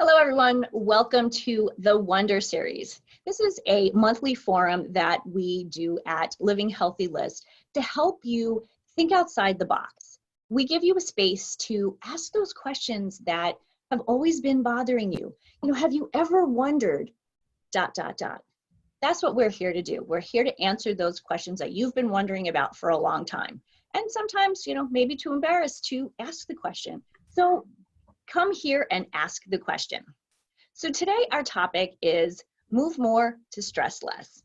Hello, everyone. Welcome to the Wonder Series. This is a monthly forum that we do at Living Healthy List to help you think outside the box. We give you a space to ask those questions that have always been bothering you. Have you ever wondered ... That's what we're here to do. We're here to answer those questions that you've been wondering about for a long time. And sometimes, maybe too embarrassed to ask the question. So come here and ask the question. So today our topic is move more to stress less.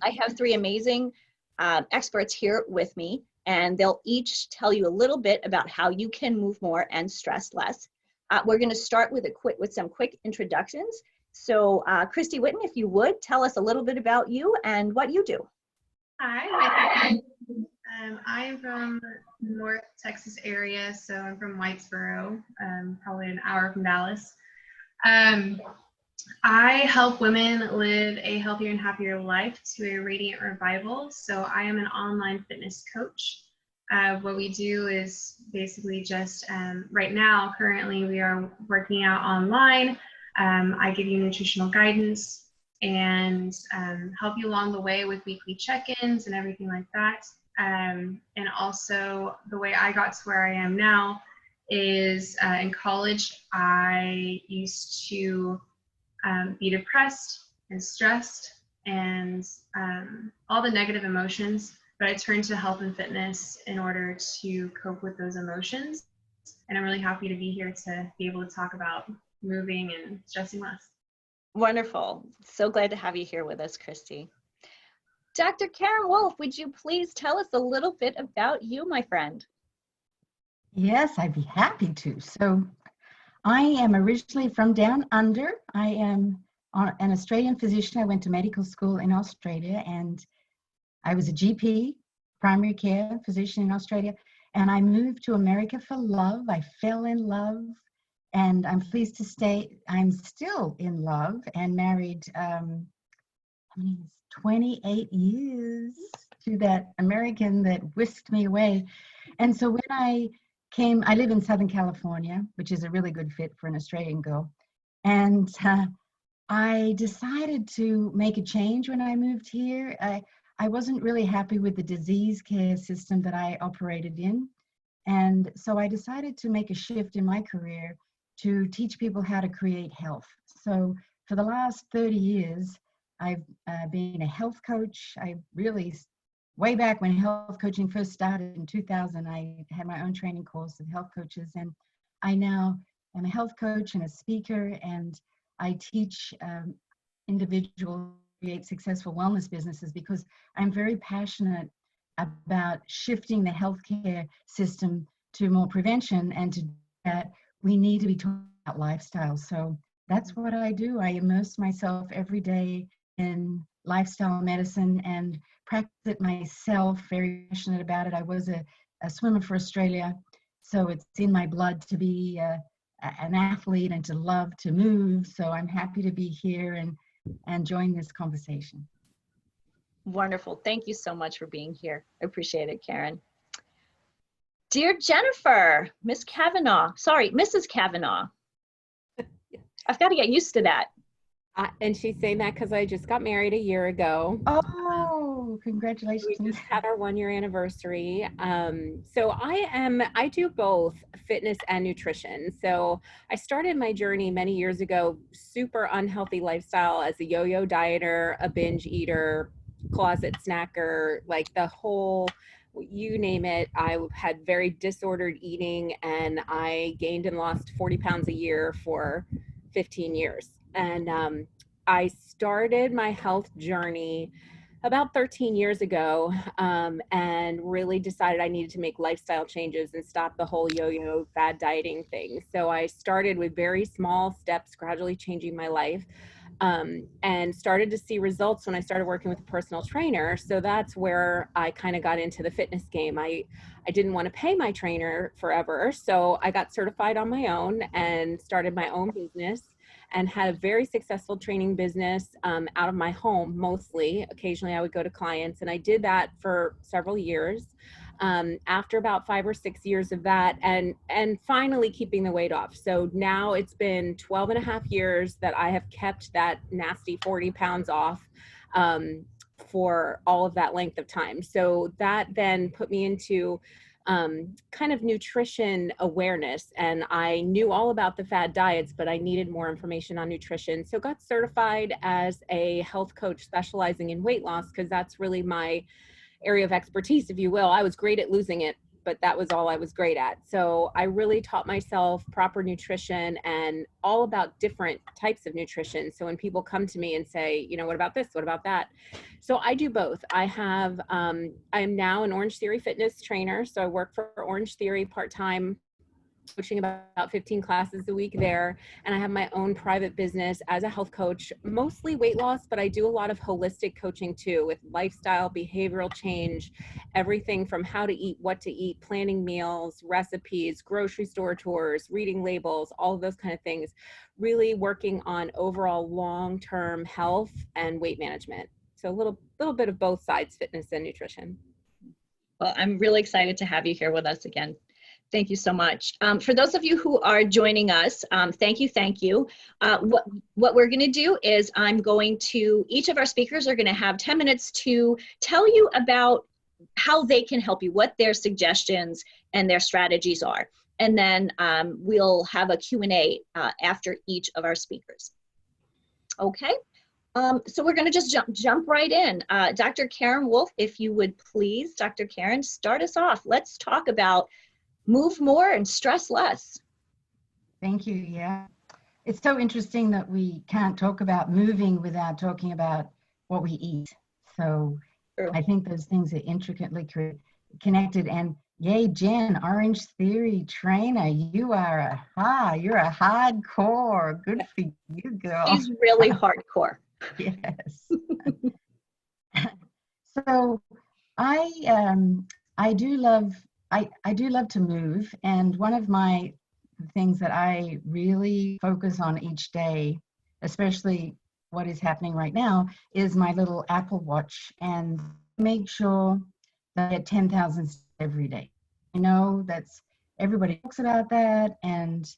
I have three amazing experts here with me, and they'll each tell you a little bit about how you can move more and stress less. We're going to start with some quick introductions. So Christi Witten, if you would, tell us a little bit about you and what you do. Hi, I am from the North Texas area, so I'm from Whitesboro, probably an hour from Dallas. I help women live a healthier and happier life to a radiant revival. So I am an online fitness coach. What we do is basically just right now, currently we are working out online. I give you nutritional guidance and help you along the way with weekly check-ins and everything like that. And also the way I got to where I am now is in college, I used to be depressed and stressed and all the negative emotions, but I turned to health and fitness in order to cope with those emotions. And I'm really happy to be here to be able to talk about moving and stressing less. Wonderful. So glad to have you here with us, Christi. Dr. Karen Wolfe, would you please tell us a little bit about you, my friend? Yes, I'd be happy to. So I am originally from down under. I am an Australian physician. I went to medical school in Australia, and I was a GP, primary care physician in Australia, and I moved to America for love. I fell in love, and I'm pleased to say I'm still in love and married 28 years to that American that whisked me away. And so when I live in Southern California, which is a really good fit for an Australian girl. And I decided to make a change when I moved here. I wasn't really happy with the disease care system that I operated in. And so I decided to make a shift in my career to teach people how to create health. So for the last 30 years, I've been a health coach. Way back when health coaching first started in 2000, I had my own training course of health coaches, and I now am a health coach and a speaker, and I teach individuals create successful wellness businesses because I'm very passionate about shifting the healthcare system to more prevention, and to do that, we need to be talking about lifestyle. So that's what I do. I immerse myself every day in lifestyle medicine and practice it myself, very passionate about it. I was a swimmer for Australia, so it's in my blood to be an athlete and to love to move. So I'm happy to be here and join this conversation. Wonderful. Thank you so much for being here. I appreciate it, Karen. Dear Jenifer, Mrs. Kavanagh. I've got to get used to that. And she's saying that because I just got married a year ago. Oh, congratulations. We just had our 1-year anniversary. So I do both fitness and nutrition. So I started my journey many years ago, super unhealthy lifestyle as a yo-yo dieter, a binge eater, closet snacker, like the whole, you name it. I had very disordered eating, and I gained and lost 40 pounds a year for 15 years. And I started my health journey about 13 years ago, and really decided I needed to make lifestyle changes and stop the whole yo-yo fad dieting thing. So I started with very small steps, gradually changing my life, and started to see results when I started working with a personal trainer. So that's where I kind of got into the fitness game. I didn't want to pay my trainer forever, so I got certified on my own and started my own business, and had a very successful training business out of my home mostly. Occasionally I would go to clients, and I did that for several years. after about 5 or 6 years of that, and finally keeping the weight off. So now it's been 12 and a half years that I have kept that nasty 40 pounds off for all of that length of time. So that then put me into kind of nutrition awareness, and I knew all about the fad diets, but I needed more information on nutrition. So got certified as a health coach specializing in weight loss, because that's really my area of expertise, if you will. I was great at losing it, but that was all I was great at. So I really taught myself proper nutrition and all about different types of nutrition. So when people come to me and say, you know, what about this? What about that? So I do both. I am now an Orange Theory fitness trainer. So I work for Orange Theory part-time, coaching about 15 classes a week there. And I have my own private business as a health coach, mostly weight loss, but I do a lot of holistic coaching too, with lifestyle, behavioral change, everything from how to eat, what to eat, planning meals, recipes, grocery store tours, reading labels, all of those kind of things, really working on overall long-term health and weight management. So a little bit of both sides, fitness and nutrition. Well, I'm really excited to have you here with us again. Thank you so much. For those of you who are joining us, thank you, thank you. What we're going to do is each of our speakers are going to have 10 minutes to tell you about how they can help you, what their suggestions and their strategies are. And then we'll have a Q&A after each of our speakers. Okay, so we're going to just jump right in. Dr. Karen Wolfe, if you would please, Dr. Karen, start us off. Let's talk about move more and stress less. Thank you. Yeah. It's so interesting that we can't talk about moving without talking about what we eat. So True. I think those things are intricately connected. And yay, Jen, Orange Theory trainer, you're a hardcore. Good for you, girl. She's really hardcore. Yes. So I do love to move, and one of my things that I really focus on each day, especially what is happening right now, is my little Apple Watch, and make sure that I get 10,000 steps every day. I know everybody talks about that, and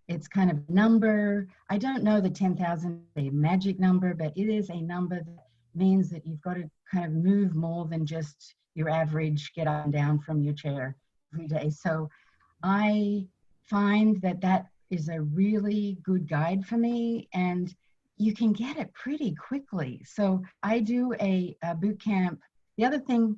it's kind of a number. I don't know the 10,000 is a magic number, but it is a number that means that you've got to kind of move more than just your average get up and down from your chair every day. So I find that is a really good guide for me, and you can get it pretty quickly. So I do a boot camp. The other thing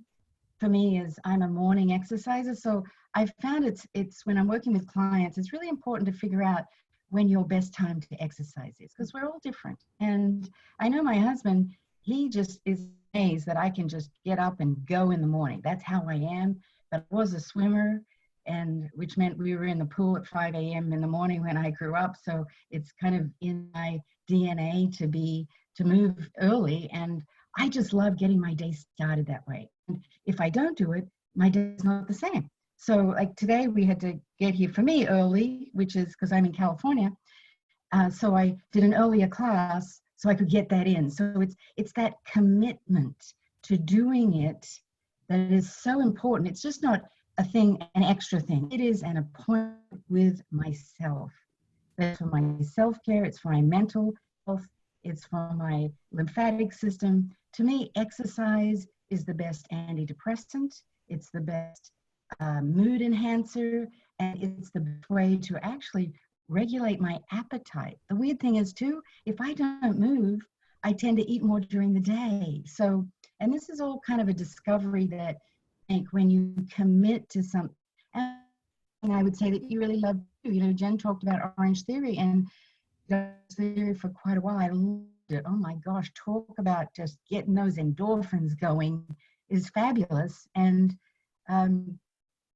for me is I'm a morning exerciser. So I found it's when I'm working with clients, it's really important to figure out when your best time to exercise is, because we're all different. And I know my husband, he just is amazed that I can just get up and go in the morning. That's how I am. But I was a swimmer, and which meant we were in the pool at 5 a.m. in the morning when I grew up. So it's kind of in my DNA to move early. And I just love getting my day started that way. And if I don't do it, my day is not the same. So like today we had to get here for me early, which is because I'm in California. So I did an earlier class so I could get that in. So it's that commitment to doing it that is so important. It's just not a thing, an extra thing. It is an appointment with myself. It's for my self-care, it's for my mental health, it's for my lymphatic system. To me, exercise is the best antidepressant, it's the best mood enhancer, and it's the best way to actually regulate my appetite. The weird thing is too, if I don't move, I tend to eat more during the day. So, and this is all kind of a discovery that I think when you commit to something, and I would say that you really love, Jen talked about Orange Theory, and Orange Theory for quite a while. I loved it. Oh my gosh, talk about just getting those endorphins going is fabulous. And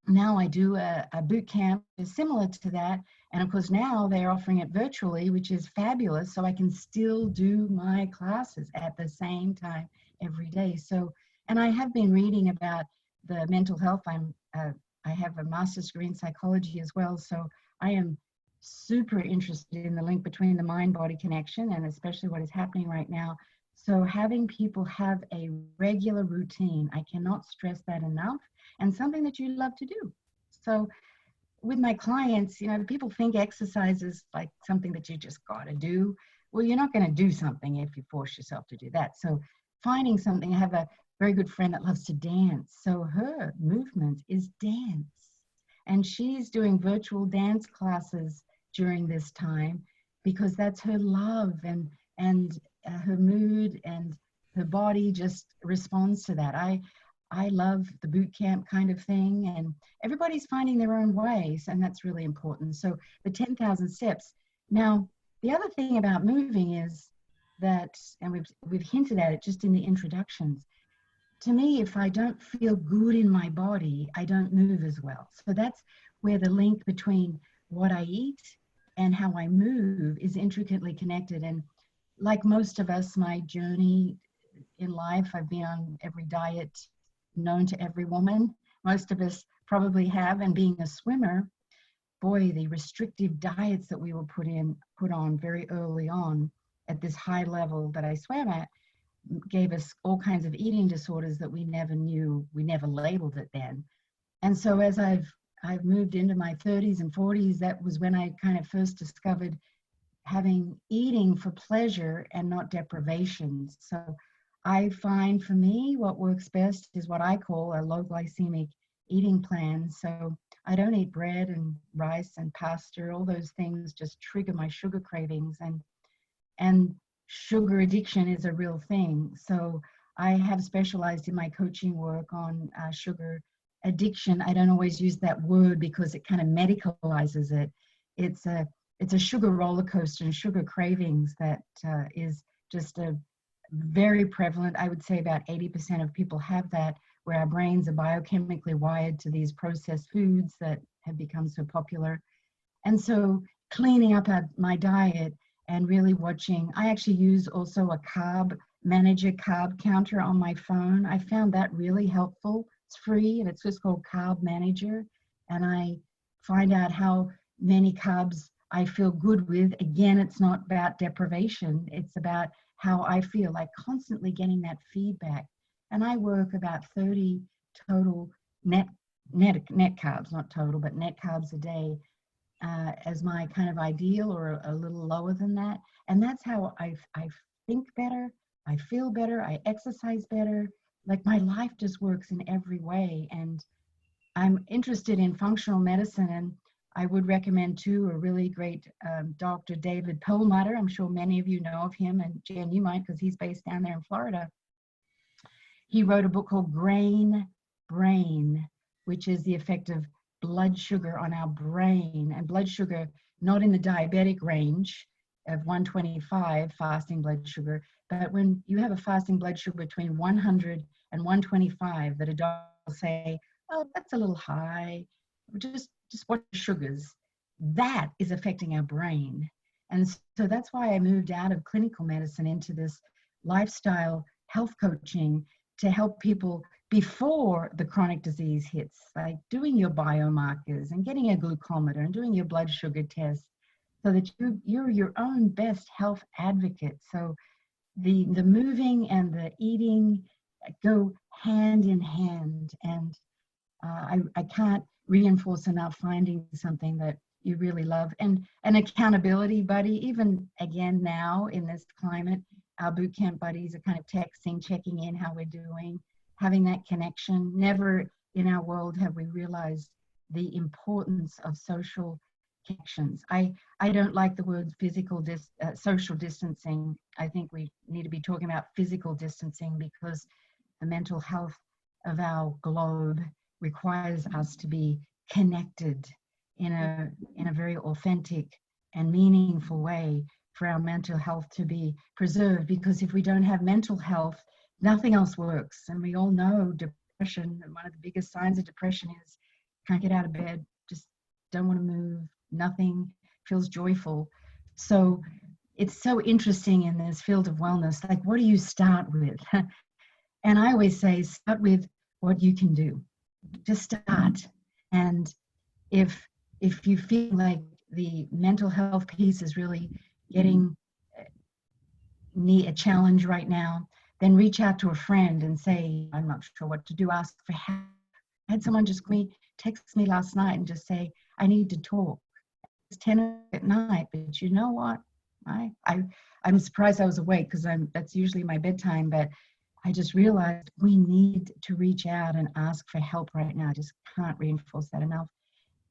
now I do a boot camp is similar to that. And of course now they're offering it virtually, which is fabulous. So I can still do my classes at the same time every day. So, and I have been reading about the mental health. I have a master's degree in psychology as well. So I am super interested in the link between the mind-body connection and especially what is happening right now. So having people have a regular routine, I cannot stress that enough, and something that you love to do. So with my clients, people think exercise is like something that you just got to do. Well, you're not going to do something if you force yourself to do that. So finding something, I have a very good friend that loves to dance. So her movement is dance. And she's doing virtual dance classes during this time because that's her love, and her mood and her body just responds to that. I love the boot camp kind of thing, and everybody's finding their own ways, and that's really important. So the 10,000 steps. Now, the other thing about moving is that, and we've hinted at it just in the introductions, to me, if I don't feel good in my body, I don't move as well. So that's where the link between what I eat and how I move is intricately connected. And like most of us, my journey in life, I've been on every diet known to every woman. Most of us probably have. And being a swimmer, boy, the restrictive diets that we were put on very early on at this high level that I swam at gave us all kinds of eating disorders that we never knew. We never labeled it then. And so as I've moved into my 30s and 40s, that was when I kind of first discovered eating for pleasure and not deprivation. So I find for me what works best is what I call a low glycemic eating plan. So I don't eat bread and rice and pasta. All those things just trigger my sugar cravings, and sugar addiction is a real thing. So I have specialized in my coaching work on sugar addiction. I don't always use that word because it kind of medicalizes it. It's a sugar roller coaster, and sugar cravings that is just a very prevalent. I would say about 80% of people have that, where our brains are biochemically wired to these processed foods that have become so popular. And so cleaning up my diet and really watching, I actually use also a carb counter on my phone. I found that really helpful. It's free, and it's just called Carb Manager. And I find out how many carbs I feel good with. Again, it's not about deprivation. It's about how I feel, like constantly getting that feedback. And I work about 30 total net carbs, not total, but net carbs a day as my kind of ideal, or a little lower than that. And that's how I think better, I feel better, I exercise better. Like my life just works in every way. And I'm interested in functional medicine, and I would recommend too a really great Dr. David Perlmutter. I'm sure many of you know of him, and Jen, you might, because he's based down there in Florida. He wrote a book called Grain Brain, which is the effect of blood sugar on our brain, and blood sugar not in the diabetic range of 125 fasting blood sugar, but when you have a fasting blood sugar between 100 and 125, that a doctor will say, oh, that's a little high, just watch the sugars. That is affecting our brain. And so that's why I moved out of clinical medicine into this lifestyle health coaching to help people before the chronic disease hits, like doing your biomarkers and getting a glucometer and doing your blood sugar test, so that you're your own best health advocate. So the moving and the eating go hand in hand. And I can't reinforce enough finding something that you really love, and an accountability buddy. Even again now in this climate, our boot camp buddies are kind of texting, checking in how we're doing, having that connection. Never in our world have we realized the importance of social connections. I don't like the word social distancing. I think we need to be talking about physical distancing, because the mental health of our globe requires us to be connected in a very authentic and meaningful way for our mental health to be preserved. Because if we don't have mental health, nothing else works. And we all know depression, one of the biggest signs of depression is can't get out of bed, just don't want to move, nothing feels joyful. So it's so interesting in this field of wellness, like what do you start with? And I always say, start with what you can do. Just start. And if you feel like the mental health piece is really getting need a challenge right now, then reach out to a friend and say, I'm not sure what to do, ask for help. I had someone just text me last night and just say, I need to talk. It's 10 at night, but you know what? I'm surprised I was awake because that's usually my bedtime, but I just realized we need to reach out and ask for help right now. I just can't reinforce that enough.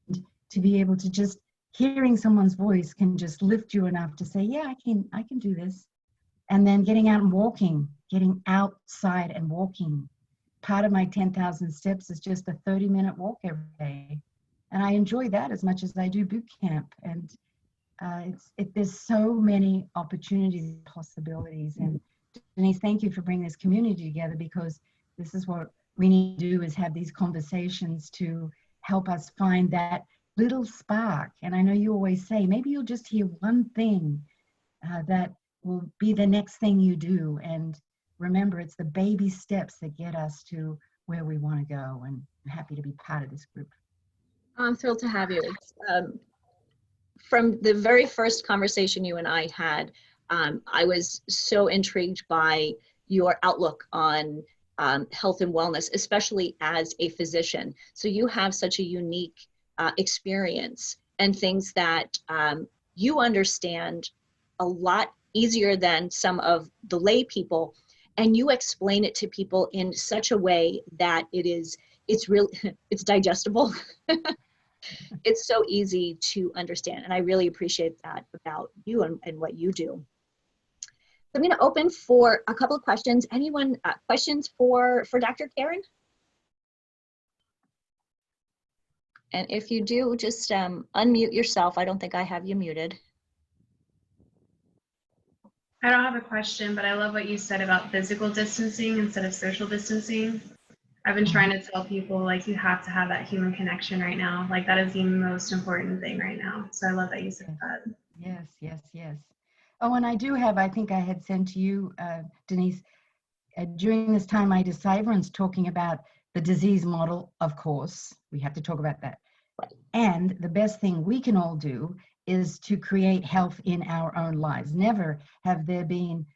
And to be able to just hearing someone's voice can just lift you enough to say, yeah, I can do this. And then getting out and walking, getting outside and walking. Part of my 10,000 steps is just a 30-minute walk every day. And I enjoy that as much as I do boot camp. And there's so many opportunities and possibilities. And Denise, thank you for bringing this community together, because this is what we need to do, is have these conversations to help us find that little spark. And I know you always say, maybe you'll just hear one thing that will be the next thing you do. And remember, it's the baby steps that get us to where we want to go. And I'm happy to be part of this group. I'm thrilled to have you. From the very first conversation you and I had, I was so intrigued by your outlook on health and wellness, especially as a physician. So you have such a unique experience and things that you understand a lot easier than some of the lay people, and you explain it to people in such a way that it's digestible. It's so easy to understand, and I really appreciate that about you and what you do. So I'm going to open for a couple of questions. Anyone questions for Dr. Karen? And if you do, just unmute yourself. I don't think I have you muted. I don't have a question, but I love what you said about physical distancing instead of social distancing. I've been trying to tell people, like, you have to have that human connection right now. Like, that is the most important thing right now. So I love that you said that. Yes, yes, yes. Oh, and I do have, I think I had sent to you, Denise, during this time I did Cyberans talking about the disease model, of course. We have to talk about that. And the best thing we can all do is to create health in our own lives. Never have there been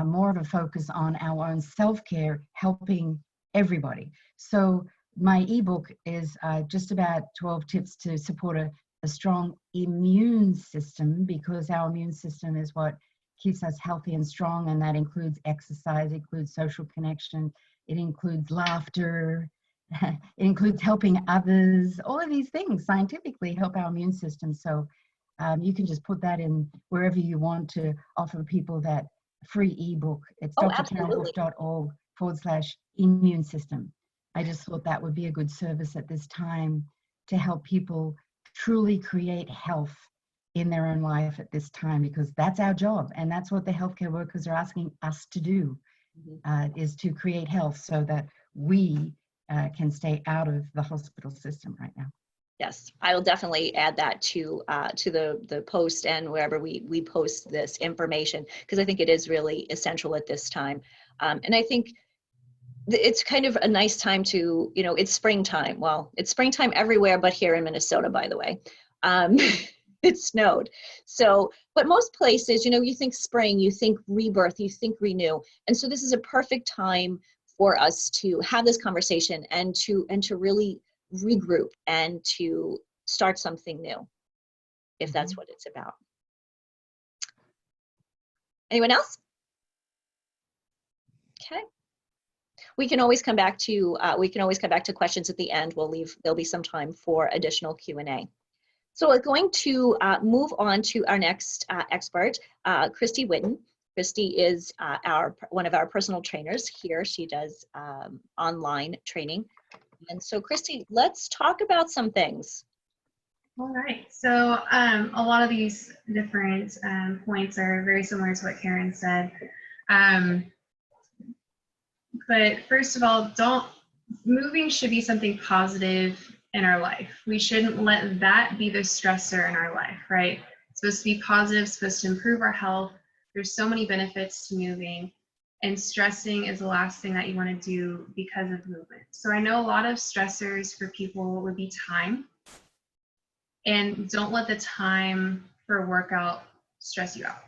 more of a focus on our own self-care, helping everybody. So my ebook is just about 12 tips to support a strong immune system, because our immune system is what keeps us healthy and strong, and that includes exercise, it includes social connection, it includes laughter, it includes helping others. All of these things scientifically help our immune system. So you can just put that in wherever you want to offer people that free ebook. It's drkarenwolfe.org/immune system. I just thought that would be a good service at this time to help people truly create health in their own life at this time, because that's our job. And that's what the healthcare workers are asking us to do, is to create health so that we can stay out of the hospital system right now. Yes, I will definitely add that to the post and wherever we post this information, because I think it is really essential at this time. And I think it's kind of a nice time to, it's springtime. Well, it's springtime everywhere but here in Minnesota, by the way. It snowed. So, but most places, you think spring, you think rebirth, you think renew. And so this is a perfect time for us to have this conversation and to really regroup and to start something new, if that's what it's about. Anyone else? Okay. We can always come back to questions at the end. There'll be some time for additional Q&A. So we're going to move on to our next expert, Christi Witten. Christi is one of our personal trainers here. She does online training. And so Christi, let's talk about some things. All right, so a lot of these different points are very similar to what Karen said. But first of all, moving should be something positive in our life. We shouldn't let that be the stressor in our life, right? It's supposed to be positive, it's supposed to improve our health. There's so many benefits to moving, and stressing is the last thing that you want to do because of movement. So I know a lot of stressors for people would be time, and don't let the time for a workout stress you out.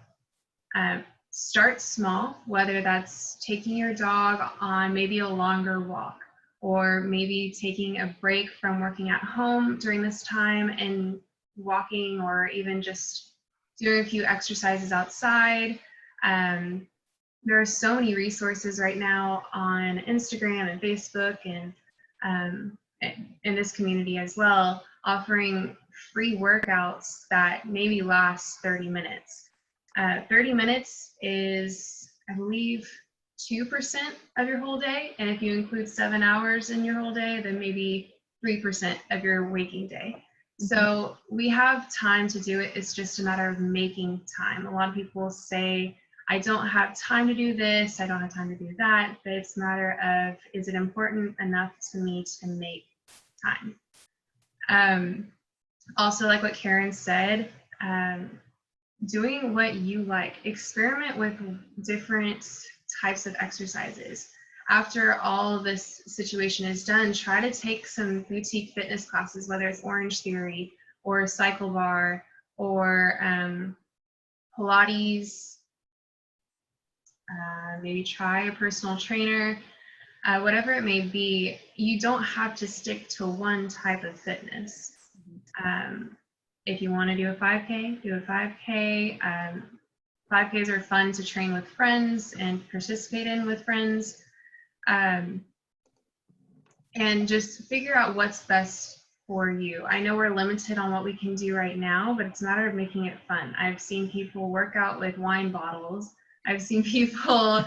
start small, whether that's taking your dog on maybe a longer walk, or maybe taking a break from working at home during this time and walking, or even just doing a few exercises outside. There are so many resources right now on Instagram and Facebook and in this community as well, offering free workouts that maybe last 30 minutes. 30 minutes is, I believe, 2% of your whole day. And if you include 7 hours in your whole day, then maybe 3% of your waking day. So we have time to do it. It's just a matter of making time. A lot of people say, I don't have time to do this, I don't have time to do that, but it's a matter of, is it important enough to me to make time? Also, like what Karen said, doing what you like. Experiment with different types of exercises. After all of this situation is done, try to take some boutique fitness classes, whether it's Orange Theory or Cycle Bar or Pilates. Maybe try a personal trainer, whatever it may be. You don't have to stick to one type of fitness. If you want to do a 5K, do a 5K. 5Ks are fun to train with friends and participate in with friends. And just figure out what's best for you. I know we're limited on what we can do right now, but it's a matter of making it fun. I've seen people work out with wine bottles. I've seen people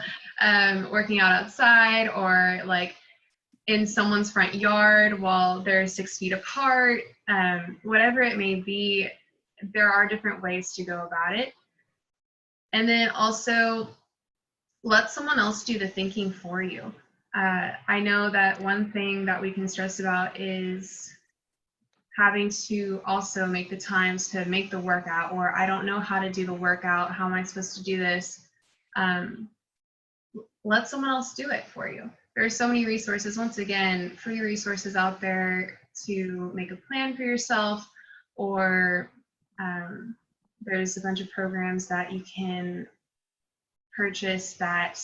working out outside or like in someone's front yard while they're 6 feet apart. Whatever it may be, there are different ways to go about it. And then also let someone else do the thinking for you. I know that one thing that we can stress about is having to also make the times to make the workout, or I don't know how to do the workout. How am I supposed to do this? Let someone else do it for you. There are so many resources, once again, free resources out there to make a plan for yourself, or there's a bunch of programs that you can purchase that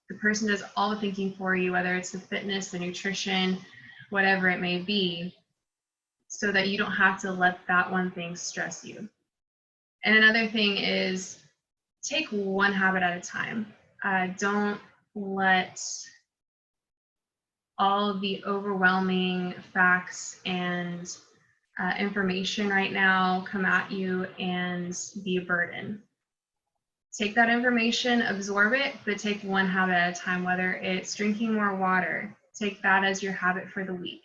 the person does all the thinking for you, whether it's the fitness, the nutrition, whatever it may be, so that you don't have to let that one thing stress you. And another thing is take one habit at a time. Don't let all of the overwhelming facts and information right now come at you and be a burden. Take that information, absorb it, but take one habit at a time, whether it's drinking more water. Take that as your habit for the week.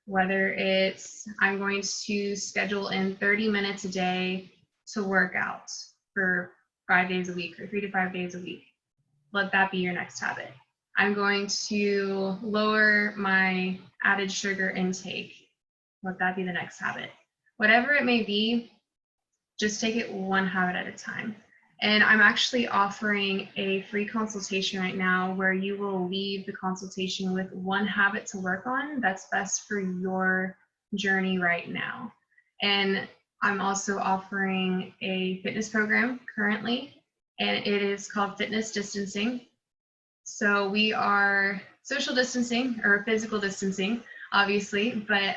Whether it's, I'm going to schedule in 30 minutes a day to work out for 5 days a week or 3 to 5 days a week. Let that be your next habit. I'm going to lower my added sugar intake. Let that be the next habit. Whatever it may be, just take it one habit at a time. And I'm actually offering a free consultation right now where you will leave the consultation with one habit to work on that's best for your journey right now. And I'm also offering a fitness program currently, and it is called Fitness Distancing. So we are social distancing or physical distancing, obviously, but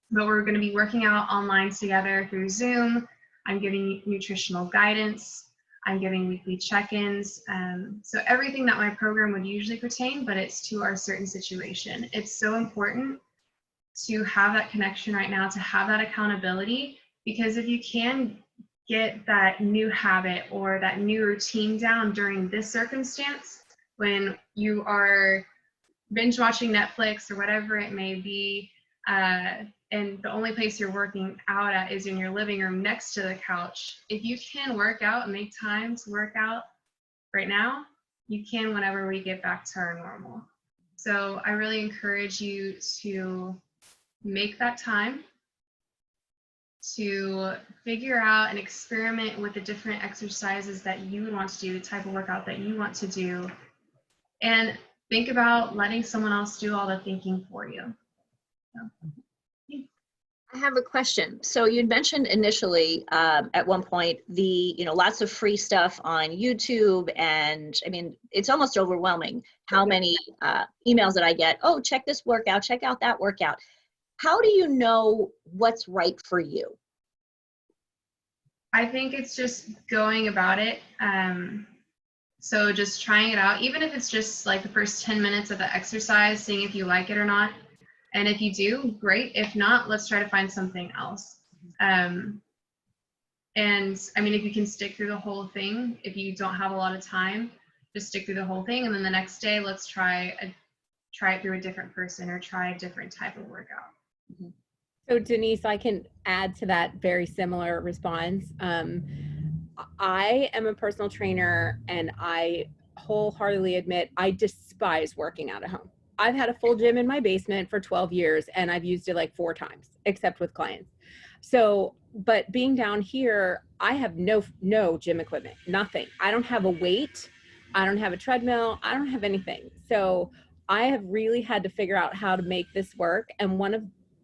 we're going to be working out online together through Zoom. I'm giving nutritional guidance. I'm giving weekly check-ins. So everything that my program would usually pertain, but it's to our certain situation. It's so important to have that connection right now, to have that accountability, because if you can get that new habit or that new routine down during this circumstance, when you are binge watching Netflix or whatever it may be, and the only place you're working out at is in your living room next to the couch, if you can work out and make time to work out right now, you can whenever we get back to our normal. So I really encourage you to make that time to figure out and experiment with the different exercises that you would want to do, the type of workout that you want to do, and think about letting someone else do all the thinking for you. So. I have a question. So you'd mentioned initially at one point lots of free stuff on YouTube, and I mean, it's almost overwhelming how many emails that I get. Oh, check this workout, check out that workout. How do you know what's right for you? I think it's just going about it. So just trying it out, even if it's just like the first 10 minutes of the exercise, seeing if you like it or not. And if you do, great. If not, let's try to find something else. And I mean, if you can stick through the whole thing, if you don't have a lot of time, just stick through the whole thing. And then the next day, let's try it through a different person or try a different type of workout. Mm-hmm. So Denise, I can add to that very similar response. I am a personal trainer, and I wholeheartedly admit I despise working out at home. I've had a full gym in my basement for 12 years, and I've used it like 4 times, except with clients. So, but being down here, I have no gym equipment, nothing. I don't have a weight. I don't have a treadmill. I don't have anything. So I have really had to figure out how to make this work. And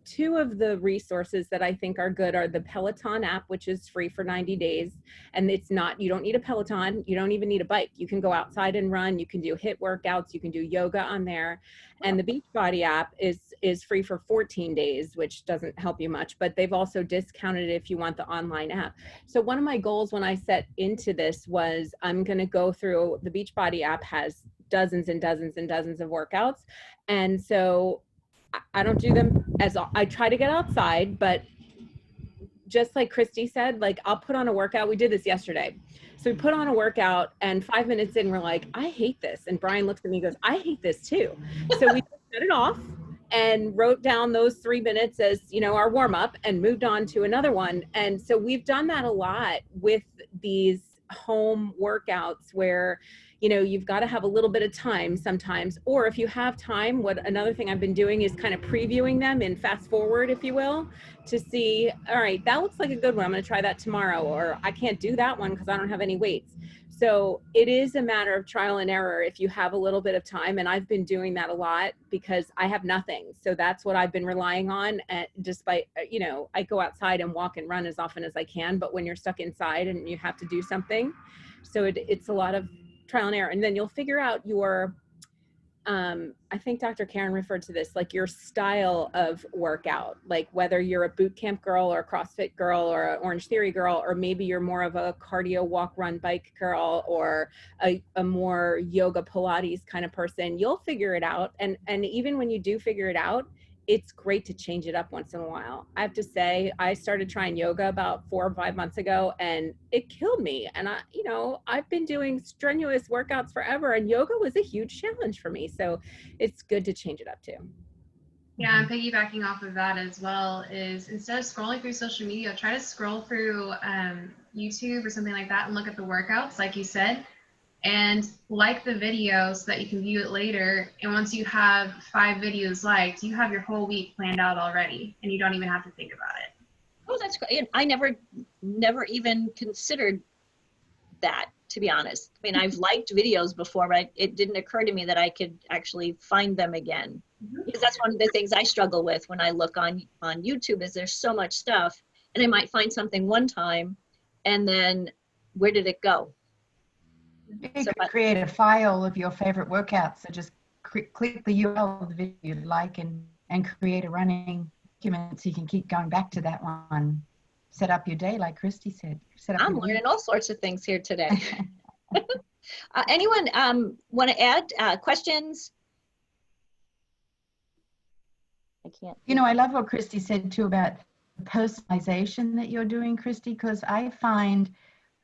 two of the resources that I think are good are the Peloton app, which is free for 90 days. And you don't need a Peloton. You don't even need a bike. You can go outside and run. You can do HIIT workouts. You can do yoga on there. And the Beachbody app is free for 14 days, which doesn't help you much, but they've also discounted it if you want the online app. So one of my goals when I set into this was I'm going to go through the Beachbody app has dozens and dozens and dozens of workouts. And so I don't do them I try to get outside, but just like Christi said, like I'll put on a workout. We did this yesterday. So we put on a workout, and 5 minutes in, we're like, I hate this. And Brian looks at me and goes, I hate this too. So we set it off and wrote down those 3 minutes as, our warm up and moved on to another one. And so we've done that a lot with these home workouts where, you've got to have a little bit of time sometimes, or if you have time, another thing I've been doing is kind of previewing them in fast forward, if you will, to see, all right, that looks like a good one. I'm going to try that tomorrow, or I can't do that one because I don't have any weights. So it is a matter of trial and error if you have a little bit of time. And I've been doing that a lot because I have nothing. So that's what I've been relying on. And despite, I go outside and walk and run as often as I can, but when you're stuck inside and you have to do something, so it's a lot of trial and error. And then you'll figure out your, I think Dr. Karen referred to this, like your style of workout, like whether you're a boot camp girl or a CrossFit girl or an Orange Theory girl, or maybe you're more of a cardio, walk, run, bike girl, or a more yoga Pilates kind of person. You'll figure it out. And even when you do figure it out, it's great to change it up once in a while. I have to say, I started trying yoga about 4 or 5 months ago, and it killed me. And I've been doing strenuous workouts forever, and yoga was a huge challenge for me. So it's good to change it up too. Yeah, and piggybacking off of that as well is instead of scrolling through social media, try to scroll through YouTube or something like that and look at the workouts, like you said, and like the video so that you can view it later. And once you have 5 videos liked, you have your whole week planned out already, and you don't even have to think about it. Oh, that's great. I never even considered that, to be honest. I mean, I've liked videos before, but it didn't occur to me that I could actually find them again. Mm-hmm. Because that's one of the things I struggle with when I look on YouTube is there's so much stuff, and I might find something one time, and then where did it go? You could create a file of your favorite workouts. So just click the URL of the video you like and create a running document so you can keep going back to that one. Set up your day, like Christi said. I'm learning all sorts of things here today. Anyone want to add questions? I can't. I love what Christi said too about the personalization that you're doing, Christi, because I find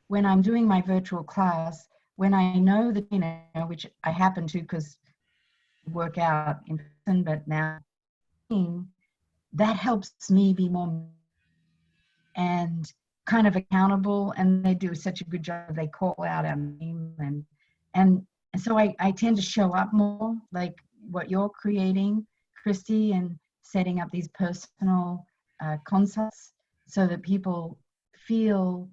when I'm doing my virtual class, when I know that, which I happen to because I work out in person, but now that helps me be more and kind of accountable, and they do such a good job. They call out our name, and so I tend to show up more like what you're creating, Christi, and setting up these personal concepts so that people feel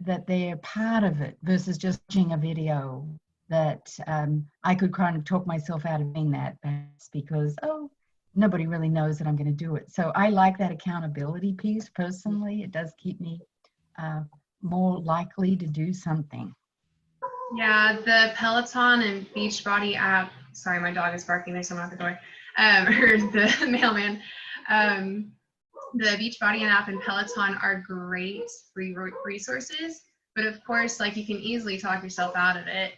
that they're part of it versus just watching a video that I could kind of talk myself out of doing that because, nobody really knows that I'm going to do it. So I like that accountability piece personally. It does keep me more likely to do something. Yeah, the Peloton and Beachbody app. Sorry, my dog is barking. There's someone at the door. Or the mailman. The Beachbody app and Peloton are great free resources, but of course, like, you can easily talk yourself out of it.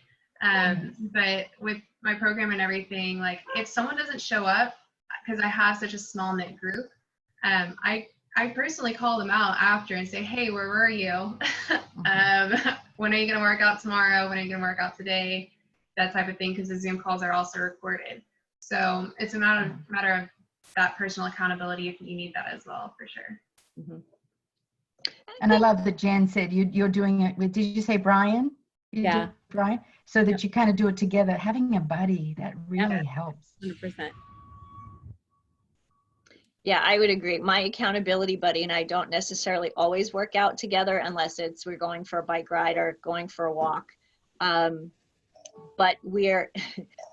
But with my program and everything, like, if someone doesn't show up, because I have such a small knit group, I personally call them out after and say, hey, where were you? When are you going to work out tomorrow? When are you going to work out today? That type of thing, because the Zoom calls are also recorded. So it's a matter of that personal accountability if you need that as well, for sure. Mm-hmm. And I love that Jen said you're doing it with, did you say Brian? Yeah. Brian? So that you kind of do it together. Having a buddy, that really helps. 100%. Yeah, I would agree. My accountability buddy and I don't necessarily always work out together unless we're going for a bike ride or going for a walk. But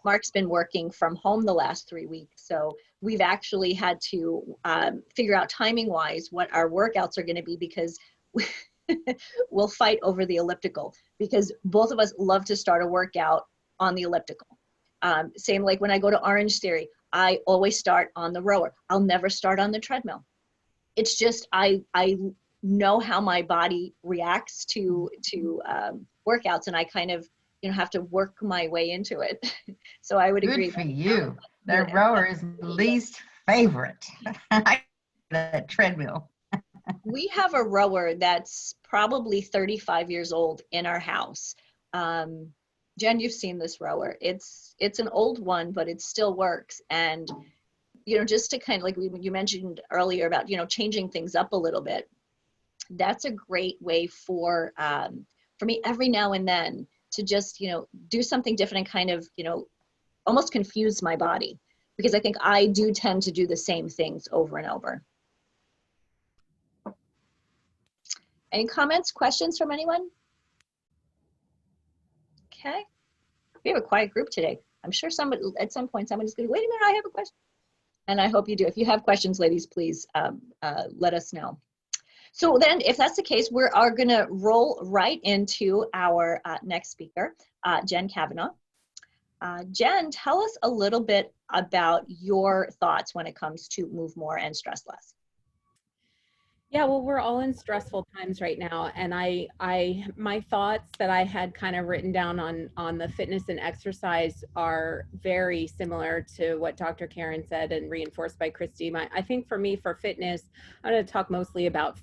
Mark's been working from home the last 3 weeks. So we've actually had to figure out timing wise what our workouts are going to be, because we'll fight over the elliptical, because both of us love to start a workout on the elliptical. Same like when I go to Orange Theory, I always start on the rower. I'll never start on the treadmill. It's just, I know how my body reacts to workouts, and I kind of, have to work my way into it. So I would agree. Good for you. The rower is least favorite. The treadmill. We have a rower that's probably 35 years old in our house. Jen, you've seen this rower. It's an old one, but it still works. And, just to kind of, like you mentioned earlier about, changing things up a little bit. That's a great way for me every now and then to just, do something different and kind of, almost confuse my body, because I think I do tend to do the same things over and over. Any comments, questions from anyone? Okay. We have a quiet group today. I'm sure at some point somebody's going to, wait a minute, I have a question. And I hope you do. If you have questions, ladies, please let us know. So then, if that's the case, we are going to roll right into our next speaker, Jen Kavanagh. Jen, tell us a little bit about your thoughts when it comes to move more and stress less. Yeah, well, we're all in stressful times right now, and my thoughts that I had kind of written down on the fitness and exercise are very similar to what Dr. Karen said and reinforced by Christi. I think for me, for fitness, I'm going to talk mostly about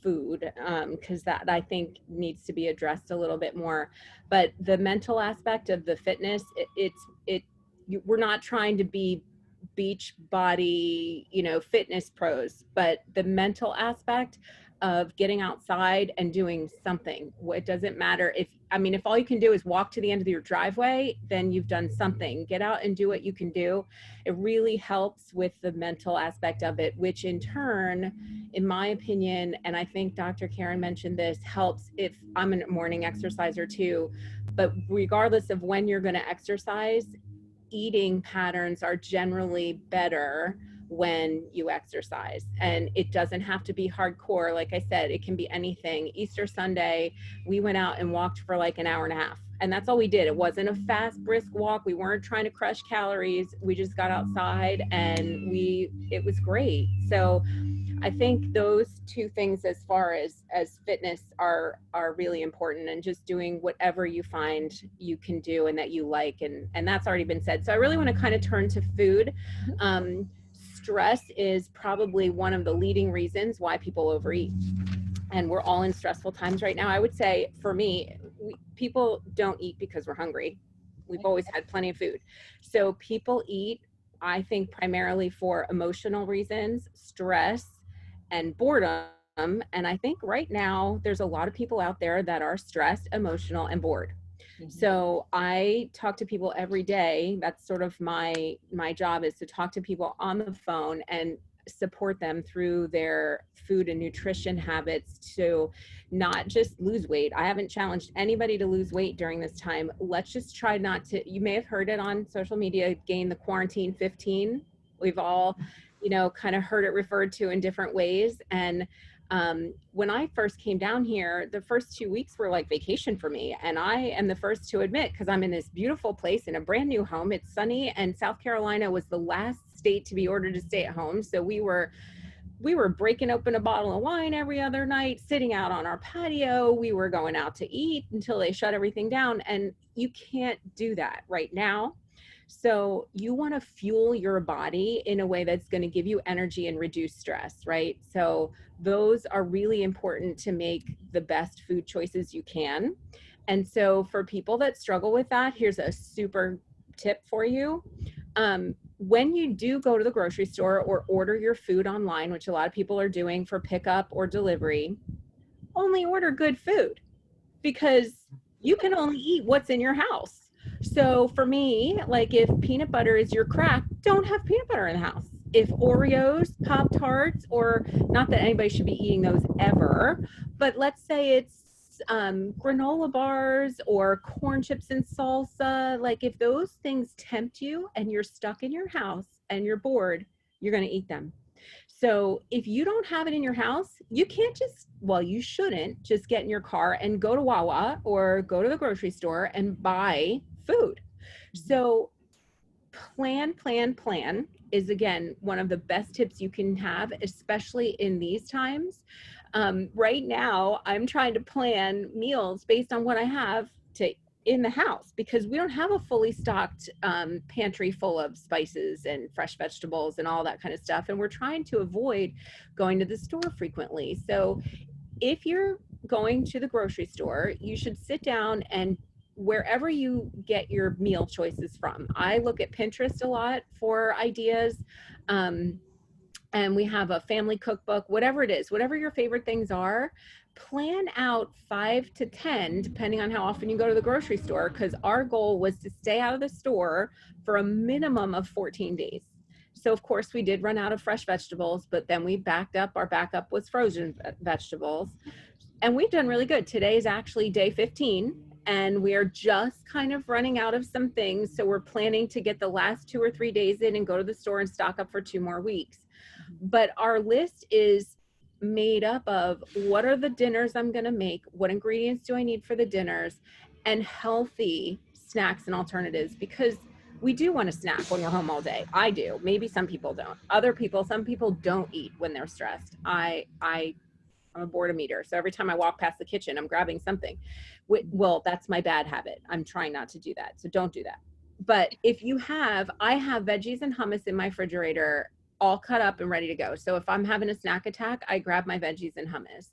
food, because that I think needs to be addressed a little bit more. But the mental aspect of the fitness, we're not trying to be beach body, fitness pros, but the mental aspect of getting outside and doing something. It doesn't matter if all you can do is walk to the end of your driveway, then you've done something. Get out and do what you can do. It really helps with the mental aspect of it, which in turn, in my opinion, and I think Dr. Karen mentioned this, helps if I'm a morning exerciser too, but regardless of when you're going to exercise, eating patterns are generally better when you exercise, and it doesn't have to be hardcore. Like I said, it can be anything. Easter Sunday, we went out and walked for like an hour and a half, and that's all we did. It wasn't a fast, brisk walk. We weren't trying to crush calories. We just got outside and it was great. So I think those two things as far as fitness are really important, and just doing whatever you find you can do and that you like, and that's already been said. So I really want to kind of turn to food. Stress is probably one of the leading reasons why people overeat, and we're all in stressful times right now. I would say for me, people don't eat because we're hungry. We've always had plenty of food. So people eat, I think, primarily for emotional reasons, stress, and boredom. And I think right now there's a lot of people out there that are stressed, emotional, and bored. So I talk to people every day. That's sort of my job, is to talk to people on the phone and support them through their food and nutrition habits to not just lose weight. I haven't challenged anybody to lose weight during this time. Let's just try not to, you may have heard it on social media, gain the quarantine 15. We've all, kind of heard it referred to in different ways. And when I first came down here, the first 2 weeks were like vacation for me. And I am the first to admit, because I'm in this beautiful place in a brand new home. It's sunny, and South Carolina was the last state to be ordered to stay at home. So we were breaking open a bottle of wine every other night, sitting out on our patio. We were going out to eat until they shut everything down. And you can't do that right now. So you want to fuel your body in a way that's going to give you energy and reduce stress, right? So those are really important to make the best food choices you can. And so for people that struggle with that, here's a super tip for you. When you do go to the grocery store or order your food online, which a lot of people are doing for pickup or delivery, only order good food, because you can only eat what's in your house. So for me, like if peanut butter is your crack, don't have peanut butter in the house. If Oreos, Pop-Tarts, or not that anybody should be eating those ever, but let's say it's granola bars or corn chips and salsa, like if those things tempt you and you're stuck in your house and you're bored, you're going to eat them. So if you don't have it in your house, you can't just, well, you shouldn't just get in your car and go to Wawa or go to the grocery store and buy food. So plan is, again, one of the best tips you can have, especially in these times. Right now, I'm trying to plan meals based on what I have in the house, because we don't have a fully stocked pantry full of spices and fresh vegetables and all that kind of stuff. And we're trying to avoid going to the store frequently. So if you're going to the grocery store, you should sit down and wherever you get your meal choices from. I look at Pinterest a lot for ideas. And we have a family cookbook, whatever it is, whatever your favorite things are, plan out 5 to 10, depending on how often you go to the grocery store, because our goal was to stay out of the store for a minimum of 14 days. So of course we did run out of fresh vegetables, but then we backed up. Our backup was frozen vegetables. And we've done really good. Today is actually day 15. And we are just kind of running out of some things. So we're planning to get the last 2 or 3 days in and go to the store and stock up for 2 more weeks. But our list is made up of what are the dinners I'm going to make, what ingredients do I need for the dinners, and healthy snacks and alternatives, because we do want to snack when we're home all day. I do. Maybe some people don't. Some people don't eat when they're stressed. I'm a boredom eater. So every time I walk past the kitchen, I'm grabbing something. Well, that's my bad habit. I'm trying not to do that. So don't do that. But I have veggies and hummus in my refrigerator, all cut up and ready to go. So if I'm having a snack attack, I grab my veggies and hummus.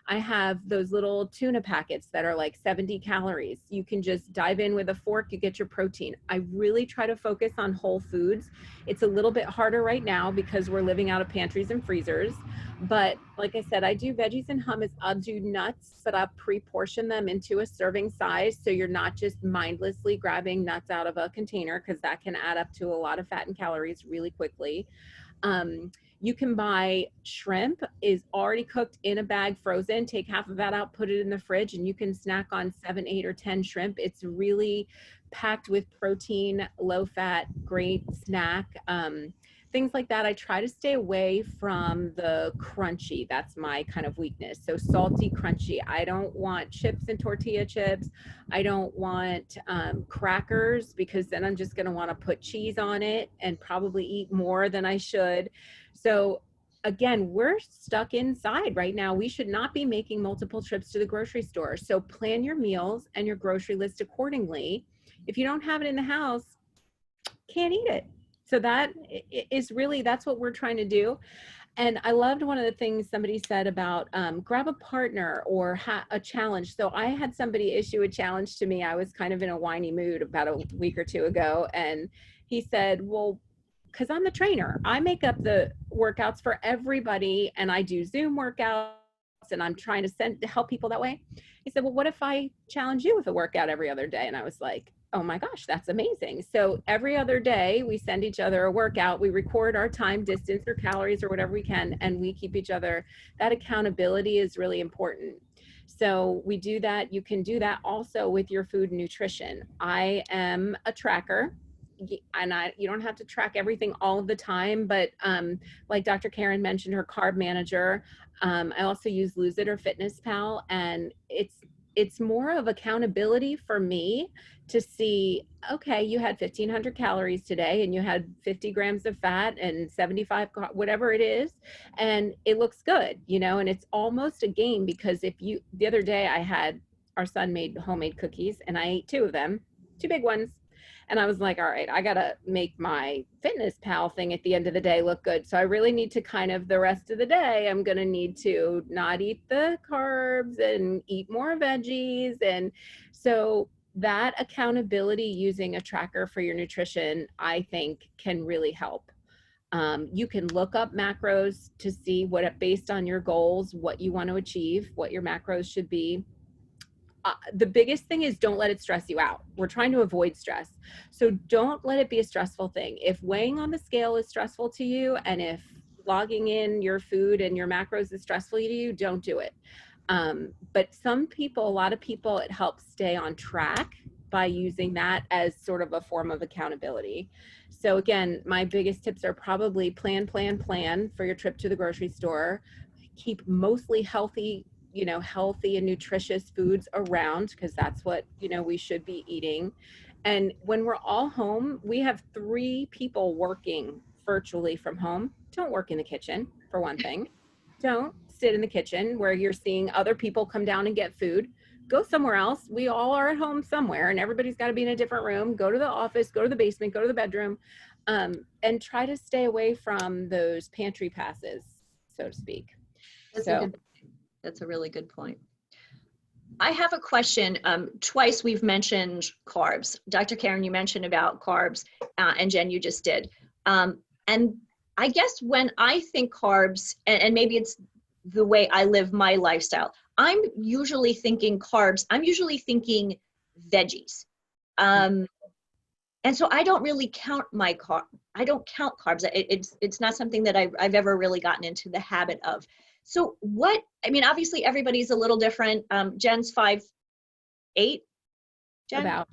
I have those little tuna packets that are like 70 calories. You can just dive in with a fork, you get your protein. I really try to focus on whole foods. It's a little bit harder right now because we're living out of pantries and freezers. But like I said, I do veggies and hummus. I'll do nuts, but I'll pre-portion them into a serving size. So you're not just mindlessly grabbing nuts out of a container, because that can add up to a lot of fat and calories really quickly. You can buy shrimp, is already cooked in a bag, frozen. Take half of that out, put it in the fridge, and you can snack on 7, 8, or 10 shrimp. It's really packed with protein, low fat, great snack. Things like that. I try to stay away from the crunchy. That's my kind of weakness. So salty, crunchy. I don't want chips and tortilla chips. I don't want crackers, because then I'm just going to want to put cheese on it and probably eat more than I should. So again, we're stuck inside right now. We should not be making multiple trips to the grocery store. So plan your meals and your grocery list accordingly. If you don't have it in the house, can't eat it. So that is really, that's what we're trying to do. And I loved one of the things somebody said about grab a partner or a challenge. So I had somebody issue a challenge to me. I was kind of in a whiny mood about a week or 2 ago. And he said, well, because I'm the trainer, I make up the workouts for everybody, and I do Zoom workouts, and I'm trying to help people that way. He said, well, what if I challenge you with a workout every other day? And I was like, oh my gosh, that's amazing. So every other day we send each other a workout, we record our time, distance, or calories, or whatever we can, and we keep each other. That accountability is really important. So we do that. You can do that also with your food and nutrition. I am a tracker. you don't have to track everything all of the time, but like Dr. Karen mentioned, her carb manager, I also use Lose It or Fitness Pal, and it's more of accountability for me to see, okay, you had 1,500 calories today and you had 50 grams of fat and 75, whatever it is, and it looks good, you know, and it's almost a game, because the other day our son made homemade cookies and I ate 2 of them, 2 big ones. And I was like, all right, I got to make my Fitness Pal thing at the end of the day look good. So I really need to the rest of the day, I'm going to need to not eat the carbs and eat more veggies. And so that accountability using a tracker for your nutrition, I think, can really help. You can look up macros to see based on your goals, what you want to achieve, what your macros should be. The biggest thing is, don't let it stress you out. We're trying to avoid stress. So don't let it be a stressful thing. If weighing on the scale is stressful to you, and if logging in your food and your macros is stressful to you, don't do it. But a lot of people, it helps stay on track by using that as sort of a form of accountability. So again, my biggest tips are probably plan for your trip to the grocery store. Keep mostly healthy and nutritious foods around, because that's what, we should be eating. And when we're all home, we have 3 people working virtually from home. Don't work in the kitchen, for one thing. Don't sit in the kitchen where you're seeing other people come down and get food. Go somewhere else. We all are at home somewhere, and everybody's got to be in a different room. Go to the office, go to the basement, go to the bedroom, and try to stay away from those pantry passes, so to speak. That's a really good point. I have a question. Twice we've mentioned carbs. Dr. Karen, you mentioned about carbs, and Jen, you just did. And I guess when I think carbs, and maybe it's the way I live my lifestyle, I'm usually thinking carbs. I'm usually thinking veggies. And so I don't really count I don't count carbs. It's not something that I've ever really gotten into the habit of. So obviously everybody's a little different. Jen's 5'8". Jen? About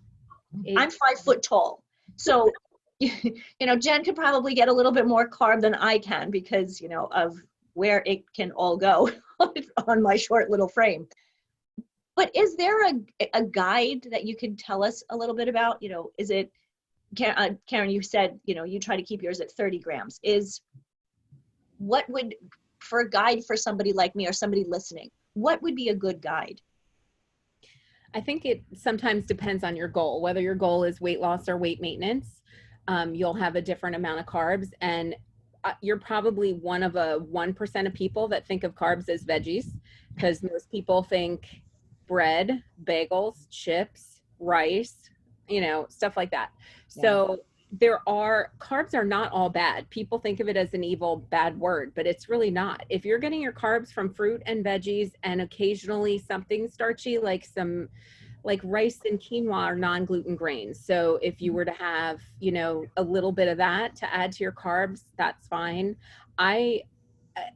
8. I'm 5 foot tall. So, Jen could probably get a little bit more carb than I can because, of where it can all go on my short little frame. But is there a guide that you could tell us a little bit about? Is it, Karen, you said, you try to keep yours at 30 grams. For a guide for somebody like me or somebody listening, what would be a good guide? I think it sometimes depends on your goal, whether your goal is weight loss or weight maintenance. You'll have a different amount of carbs, and you're probably one of 1% of people that think of carbs as veggies, because most people think bread, bagels, chips, rice, stuff like that. Yeah. So carbs are not all bad. People think of it as an evil, bad word, but it's really not. If you're getting your carbs from fruit and veggies and occasionally something starchy, like rice and quinoa are non-gluten grains. So if you were to have, a little bit of that to add to your carbs, that's fine.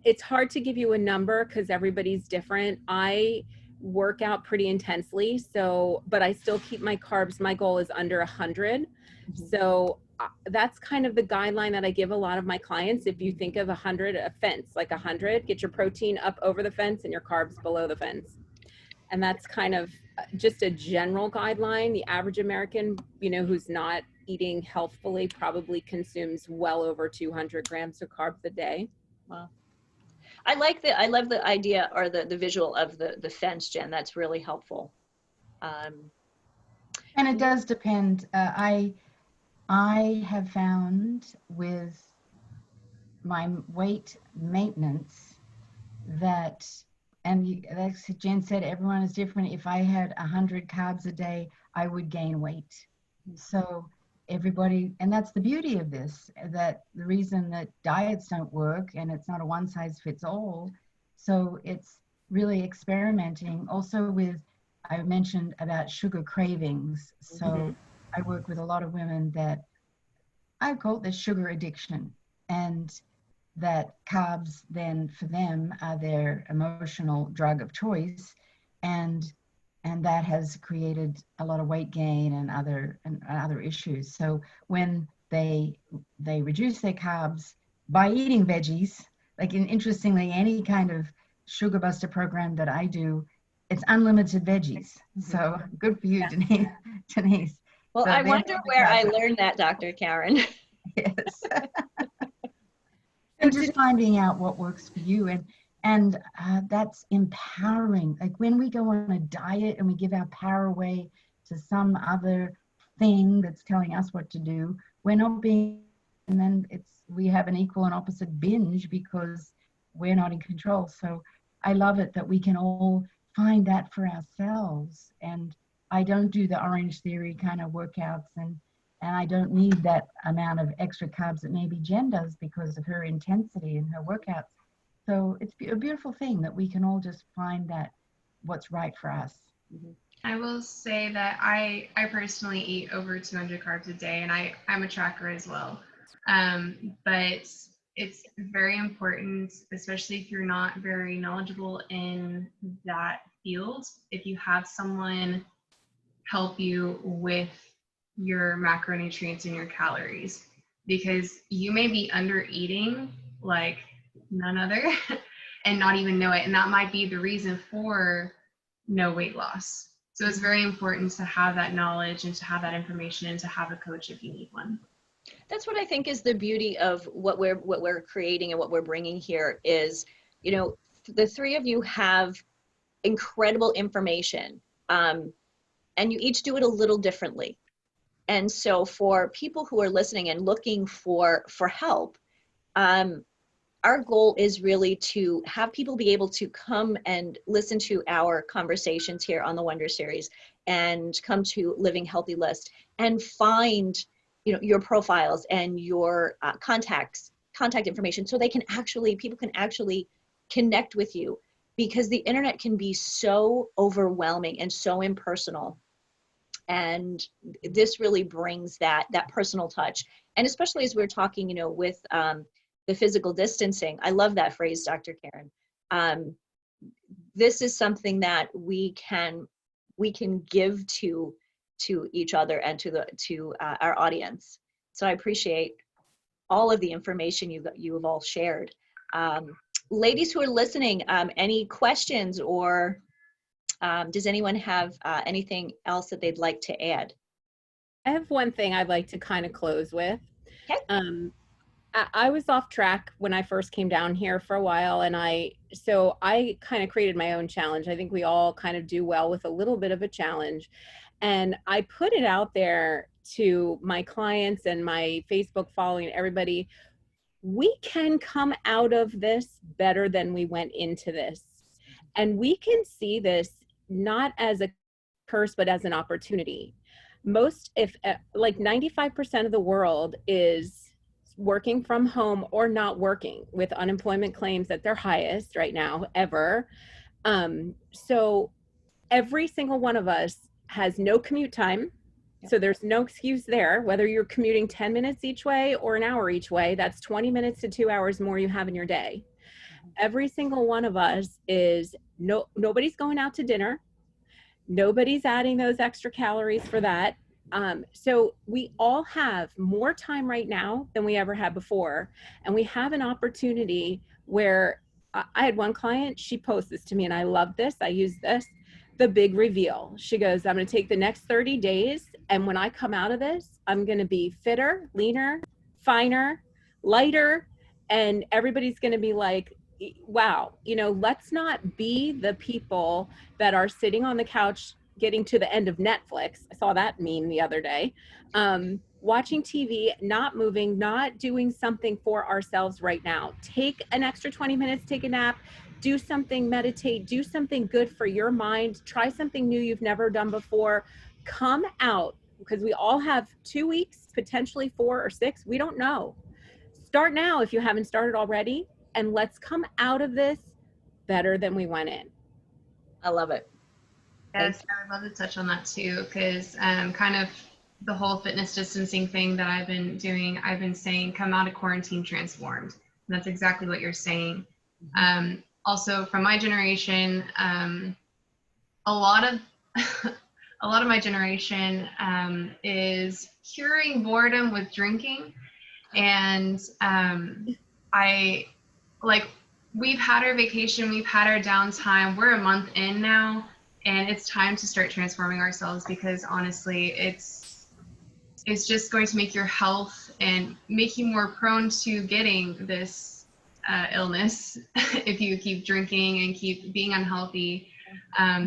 It's hard to give you a number because everybody's different. I work out pretty intensely, but I still keep my carbs. My goal is under 100. So that's kind of the guideline that I give a lot of my clients. If you think of 100, a fence, like 100, get your protein up over the fence and your carbs below the fence. And that's kind of just a general guideline. The average American, who's not eating healthfully probably consumes well over 200 grams of carbs a day. Wow. I love the idea or the visual of the fence, Jen. That's really helpful. And it does depend. I have found with my weight maintenance that, and like Jen said, everyone is different. If I had 100 carbs a day, I would gain weight. So everybody, and that's the beauty of this, that the reason that diets don't work and it's not a one size fits all. So it's really experimenting also with, I mentioned about sugar cravings. So I work with a lot of women that I call it the sugar addiction, and that carbs then for them are their emotional drug of choice. And and that has created a lot of weight gain and other issues. So when they reduce their carbs by eating veggies, like interestingly, any kind of sugar buster program that I do, it's unlimited veggies. So good for you, Denise. Well, So I they're wonder the where I carbs. learned that, Dr. Karen. Yes. And just finding out what works for you, and that's empowering. Like when we go on a diet and we give our power away to some other thing that's telling us what to do, we're not being, and then we have an equal and opposite binge because we're not in control. So I love it that we can all find that for ourselves. And I don't do the Orange Theory kind of workouts, and I don't need that amount of extra carbs that maybe Jen does because of her intensity in her workouts. So it's a beautiful thing that we can all just find that what's right for us. I will say that I personally eat over 200 carbs a day, and I'm a tracker as well. But it's very important, especially if you're not very knowledgeable in that field, if you have someone help you with your macronutrients and your calories, because you may be under eating like none other and not even know it. And that might be the reason for no weight loss. So it's very important to have that knowledge and to have that information and to have a coach if you need one. That's what I think is the beauty of what we're creating and what we're bringing here is, you know, the three of you have incredible information, and you each do it a little differently. And so for people who are listening and looking for help, our goal is really to have people be able to come and listen to our conversations here on the Wonder Series and come to Living Healthy List and find, you know, your profiles and your contact information, so people can actually connect with you, because the internet can be so overwhelming and so impersonal. And this really brings that personal touch. And especially as we're talking, you know, with the physical distancing, I love that phrase, Dr. Karen. This is something that we can give to each other and to our audience. So I appreciate all of the information you have all shared. Ladies who are listening, any questions, or does anyone have anything else that they'd like to add? I have one thing I'd like to kind of close with. Okay. I was off track when I first came down here for a while, and I kind of created my own challenge. I think we all kind of do well with a little bit of a challenge. And I put it out there to my clients and my Facebook following, everybody. We can come out of this better than we went into this. And we can see this not as a curse, but as an opportunity. Like 95% of the world is working from home or not working, with unemployment claims at their highest right now ever. So every single one of us has no commute time. So there's no excuse there, whether you're commuting 10 minutes each way or an hour each way. That's 20 minutes to 2 hours more you have in your day. Every single one of us nobody's going out to dinner. Nobody's adding those extra calories for that. So we all have more time right now than we ever had before. And we have an opportunity where I had one client, she posed this to me, and I love this. I use this, the big reveal. She goes, I'm going to take the next 30 days. And when I come out of this, I'm going to be fitter, leaner, finer, lighter. And everybody's going to be like, wow, you know, let's not be the people that are sitting on the couch getting to the end of Netflix. I saw that meme the other day. Watching TV, not moving, not doing something for ourselves right now. Take an extra 20 minutes, take a nap, do something, meditate, do something good for your mind. Try something new you've never done before. Come out, because we all have 2 weeks, potentially 4 or 6. We don't know. Start now if you haven't started already, and let's come out of this better than we went in. I love it. Yes, I would love to touch on that too, because kind of the whole fitness distancing thing that I've been doing, I've been saying, come out of quarantine transformed. And that's exactly what you're saying. Also, from my generation, a lot of a lot of my generation is curing boredom with drinking. And we've had our vacation, we've had our downtime, we're a month in now, and it's time to start transforming ourselves, because honestly, it's just going to make your health and make you more prone to getting this illness if you keep drinking and keep being unhealthy.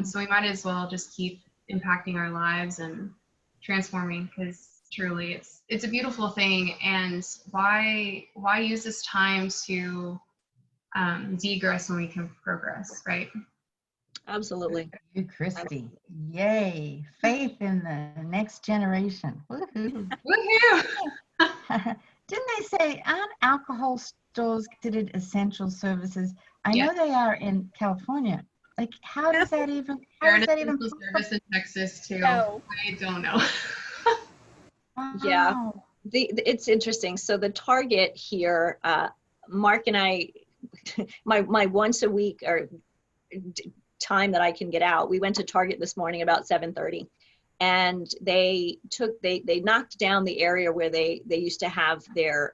So we might as well just keep impacting our lives and transforming, because truly it's a beautiful thing. And why use this time to degress when we can progress, right? Absolutely. You, Christy. Yay. Faith in the next generation. Woohoo. Woohoo! Didn't they say, aren't alcohol stores considered essential services? I Yeah. know they are in California. Like, how does that even, They're an essential service in Texas too. No. I don't know. Yeah. Wow. It's interesting. So the Target here, Mark and I, my once a week or time that I can get out, we went to Target this morning about 7:30, and they knocked down the area where they used to have their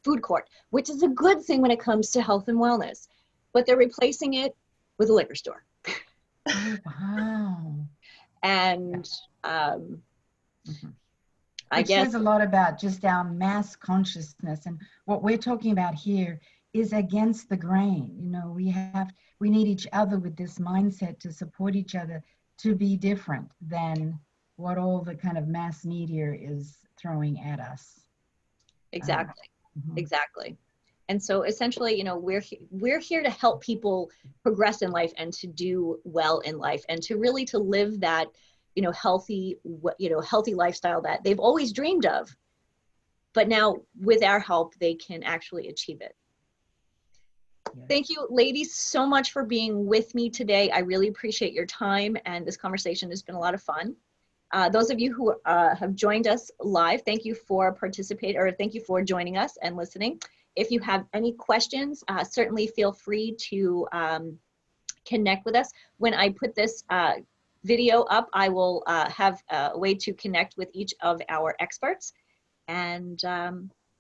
food court, which is a good thing when it comes to health and wellness, but they're replacing it with a liquor store. Oh, wow. And I Which guess says a lot about just our mass consciousness, and what we're talking about here is against the grain. You know, we need each other with this mindset to support each other, to be different than what all the kind of mass media is throwing at us. exactly. Mhm. Exactly. And so essentially, you know, we're here to help people progress in life and to do well in life and to really to live that, you know, healthy lifestyle that they've always dreamed of. But now with our help, they can actually achieve it. Yes. Thank you, ladies, so much for being with me today. I really appreciate your time, and this conversation has been a lot of fun. Those of you who have joined us live, thank you for participating, or thank you for joining us and listening. If you have any questions, certainly feel free to connect with us. When I put this video up, I will have a way to connect with each of our experts. And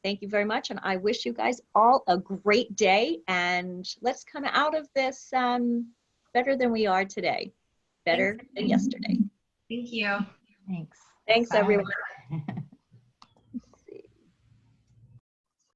thank you very much. And I wish you guys all a great day. And let's come out of this better than we are today, better than yesterday. Thank you. Thanks. Thanks, Bye. everyone.